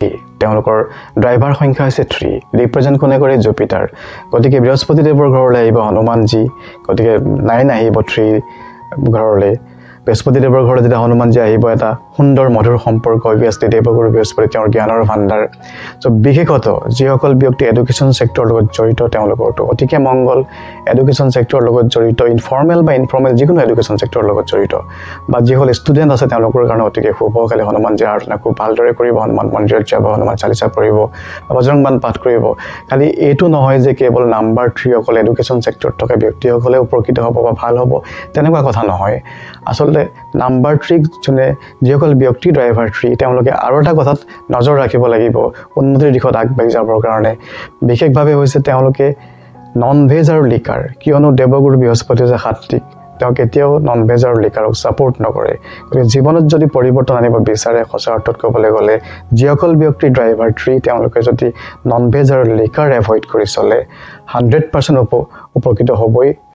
তেওঁলোকৰ ড্ৰাইভাৰ সংখ্যা হৈছে 3 ৰিপ্ৰেজেন্ট কোনে কৰে জুপিটাৰ গতিকে বৃহস্পতি দেৱৰ ঘৰলৈ আহিব হনুমানজী গতিকে 9 আহিব 3 ঘৰলৈ বৃহস্পতি দেৱৰ ঘৰলৈ যেতিয়া হনুমানজী আহিব এটা সুন্দৰ মধুৰ সম্পৰ্ক অবিয়াসলি দেৱগুৰু বৃহস্পতি তেওঁৰ জ্ঞানৰ ভাণ্ডাৰ সো বিশেষত যিসকল ব্যক্তি এডুকেশ্যন সেক্টৰৰ লগত জড়িত তেওঁলোকৰটো অতিকে মংগল এডুকেশ্যন সেক্টৰৰ লগত জড়িত ইনফৰ্মেল বা ইনফৰ্মেল যিকোনো এডুকেশ্যন সেক্টৰৰ লগত জড়িত বা যিসকল ষ্টুডেন্ট আছে তেওঁলোকৰ কাৰণে অতিকে শুভ কালি হনুমানজীৰ আৰাধনা খুব ভালদৰে কৰিব হনুমান মন্দিৰত যাব হনুমান চালিসা পঢ়িব বজৰংবাণ পাঠ কৰিব খালি এইটো নহয় যে কেৱল নাম্বাৰ 3 অকল এডুকেশ্যন সেক্টৰত থকা ব্যক্তিসকলে উপকৃত হ'ব বা ভাল হ'ব তেনেকুৱা কথা নহয় আসলে নাম্বাৰ 3 জনে যিসকল ব্যক্তি ড্ৰাইভাৰ 3 তেওঁলোকে আৰু এটা কথাত নজৰ ৰাখিব লাগিব উন্নতিৰ দিশত আগবাঢ়ি যাবৰ কাৰণে বিশেষভাৱে হৈছে তেওঁলোকে নন ভেজ আৰু লিকাৰ কিয়নো দেৱগুৰু বৃহস্পতি যে সাত্বিক তেওঁ কেতিয়াও নন ভেজ আৰু লিকাৰক সাপোৰ্ট নকৰে গতিকে জীৱনত যদি পৰিৱৰ্তন আনিব বিচাৰে সঁচা অৰ্থত ক'বলৈ গ'লে যিসকল ব্যক্তি ড্ৰাইভাৰ 3 তেওঁলোকে যদি নন ভেজ আৰু লিকাৰ এভয়েড কৰি চলে 100% উপকৃত হ'বই